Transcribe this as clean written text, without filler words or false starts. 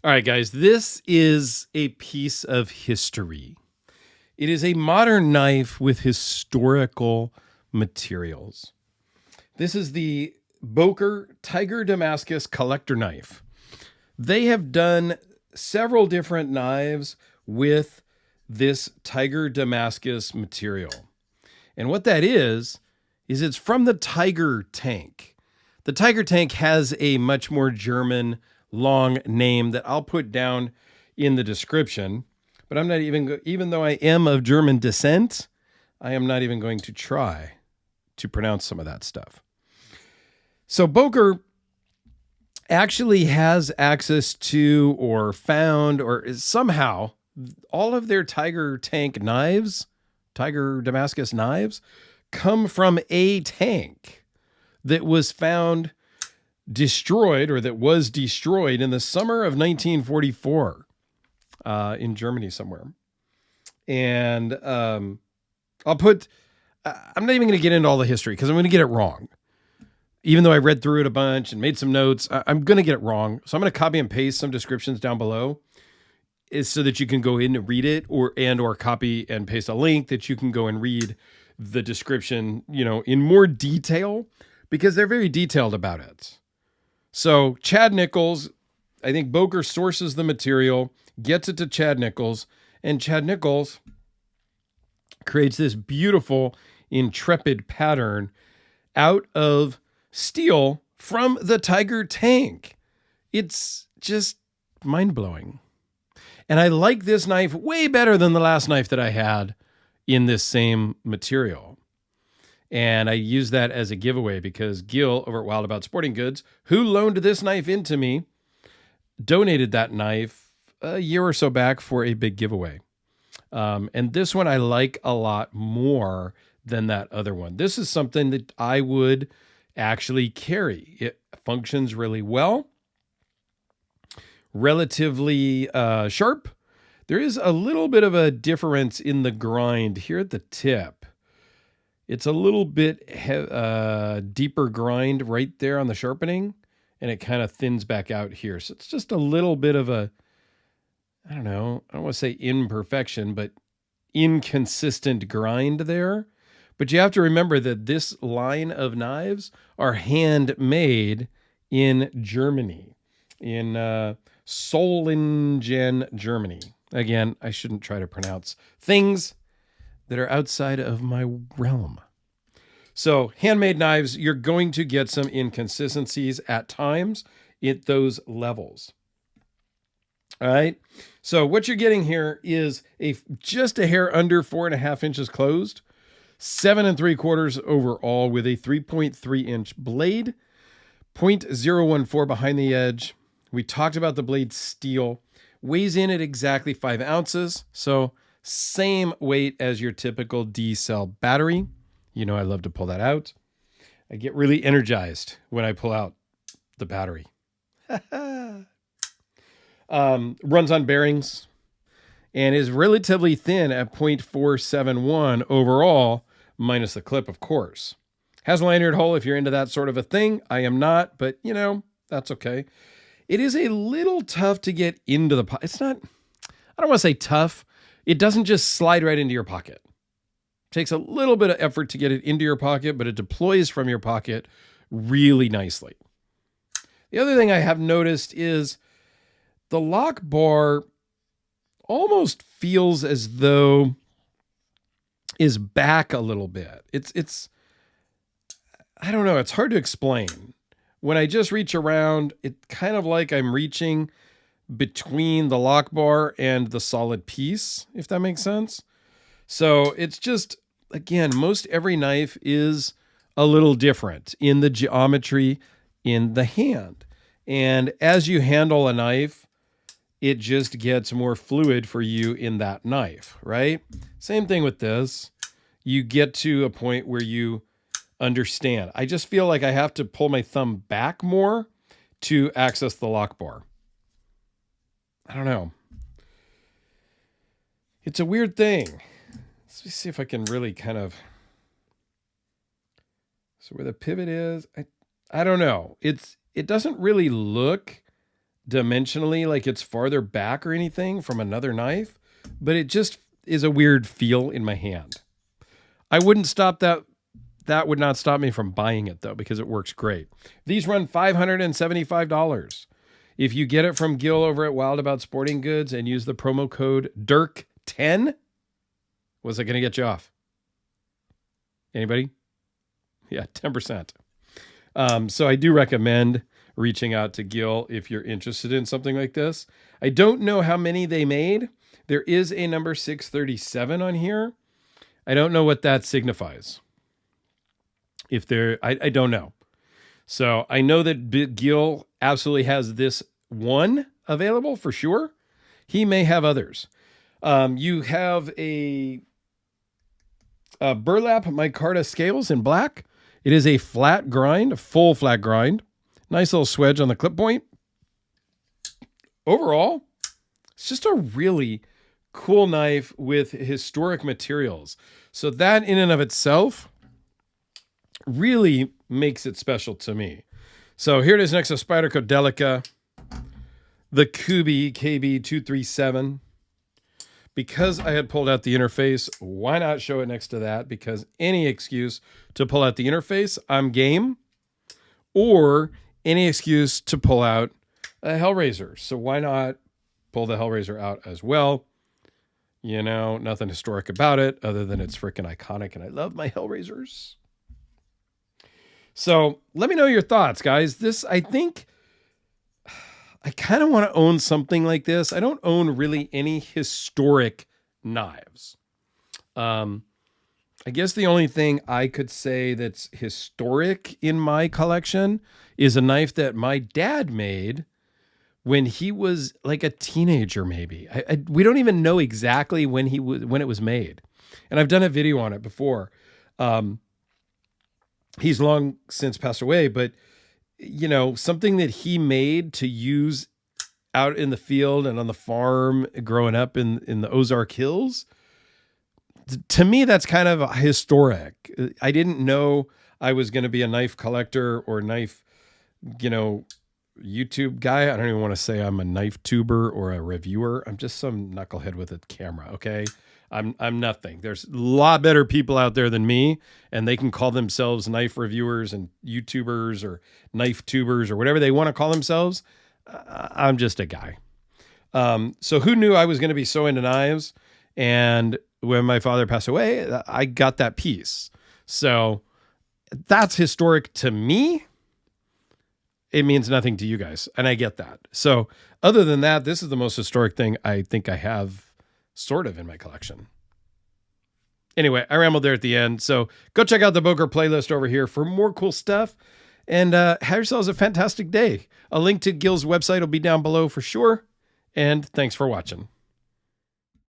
All right, guys, this is a piece of history. It is a modern knife with historical materials. This is the Boker Tiger Damascus collector knife. They have done several different knives with this Tiger Damascus material. And what that is it's from the Tiger tank. The Tiger tank has a much more German long name that I'll put down in the description, but I'm not even though I am of German descent, I am not even going to try to pronounce some of that stuff. So Boker actually has access to or found or somehow all of their Tiger tank knives, Tiger Damascus knives, come from a tank that was found destroyed or that was destroyed in the summer of 1944 in Germany somewhere. And I'm not even going to get into all the history because I'm going to get it wrong. Even though I read through it a bunch and made some notes, I'm going to get it wrong. So I'm going to copy and paste some descriptions down below is so that you can go in and read it or copy and paste a link that you can go and read the description, in more detail because they're very detailed about it. So Chad Nichols, I think Boker sources the material, gets it to Chad Nichols, and Chad Nichols creates this beautiful, intrepid pattern out of steel from the Tiger tank. It's just mind-blowing. And I like this knife way better than the last knife that I had in this same material. And I use that as a giveaway because Gil over at Wild About Sporting Goods, who loaned this knife into me, donated that knife a year or so back for a big giveaway. And this one I like a lot more than that other one. This is something that I would actually carry. It functions really well, relatively sharp. There is a little bit of a difference in the grind here at the tip. It's a little bit deeper grind right there on the sharpening, and it kind of thins back out here. So it's just a little bit of a, I don't want to say imperfection, but inconsistent grind there. But you have to remember that this line of knives are handmade in Germany, in Solingen, Germany. Again, I shouldn't try to pronounce things that are outside of my realm. So handmade knives, you're going to get some inconsistencies at times at those levels. All right. So what you're getting here is just a hair under 4.5 inches closed, 7 3/4 overall with a 3.3 inch blade, 0.014 behind the edge. We talked about the blade steel, weighs in at exactly 5 ounces. So same weight as your typical D-cell battery. I love to pull that out. I get really energized when I pull out the battery. Runs on bearings and is relatively thin at 0.471 overall, minus the clip, of course. Has a lanyard hole if you're into that sort of a thing. I am not, but that's okay. It is a little tough to get into the pocket. It's not, I don't want to say tough. It doesn't just slide right into your pocket. It takes a little bit of effort to get it into your pocket, but it deploys from your pocket really nicely. The other thing I have noticed is the lock bar almost feels as though is back a little bit. It's I don't know. It's hard to explain. When I just reach around, it's kind of like I'm reaching between the lock bar and the solid piece, if that makes sense. So it's just, again, most every knife is a little different in the geometry in the hand. And as you handle a knife, it just gets more fluid for you in that knife, right? Same thing with this. You get to a point where you understand. I just feel like I have to pull my thumb back more to access the lock bar. I don't know. It's a weird thing. Let's see if I can really kind of... So where the pivot is, I don't know. It doesn't really look dimensionally like it's farther back or anything from another knife, but it just is a weird feel in my hand. I wouldn't stop that. That would not stop me from buying it though, because it works great. These run $575. If you get it from Gil over at Wild About Sporting Goods and use the promo code DIRK10, what's it going to get you off? Anybody? Yeah, 10%. So I do recommend reaching out to Gil if you're interested in something like this. I don't know how many they made. There is a number 637 on here. I don't know what that signifies. If they're, I don't know. So I know that Gil absolutely has this one available for sure. He may have others. You have a burlap micarta scales in black. It is a flat grind, a full flat grind. Nice little swedge on the clip point. Overall, it's just a really cool knife with historic materials. So that in and of itself really makes it special to me. So here it is next to Spyderco Delica, the Kubi KB237. Because I had pulled out the interface, why not show it next to that? Because any excuse to pull out the interface, I'm game. Or any excuse to pull out a Hellraiser. So why not pull the Hellraiser out as well? You know, nothing historic about it other than it's freaking iconic, and I love my Hellraisers. So let me know your thoughts, guys. This, I think, I kind of want to own something like this. I don't own really any historic knives. I guess the only thing I could say that's historic in my collection is a knife that my dad made when he was like a teenager, maybe. We don't even know exactly when it was made. And I've done a video on it before. He's long since passed away, but you know, something that he made to use out in the field and on the farm growing up in the Ozark Hills. To me, that's kind of historic. I didn't know I was going to be a knife collector or knife, you know, YouTube guy. I don't even want to say I'm a knife tuber or a reviewer. I'm just some knucklehead with a camera. Okay. I'm nothing. There's a lot better people out there than me, and they can call themselves knife reviewers and YouTubers or knife tubers or whatever they want to call themselves. I'm just a guy. So who knew I was going to be so into knives? And when my father passed away, I got that piece. So that's historic to me. It means nothing to you guys, and I get that. So other than that, this is the most historic thing I think I have sort of in my collection. Anyway, I rambled there at the end. So go check out the Boker playlist over here for more cool stuff, and have yourselves a fantastic day. A link to Gil's website will be down below for sure. And thanks for watching.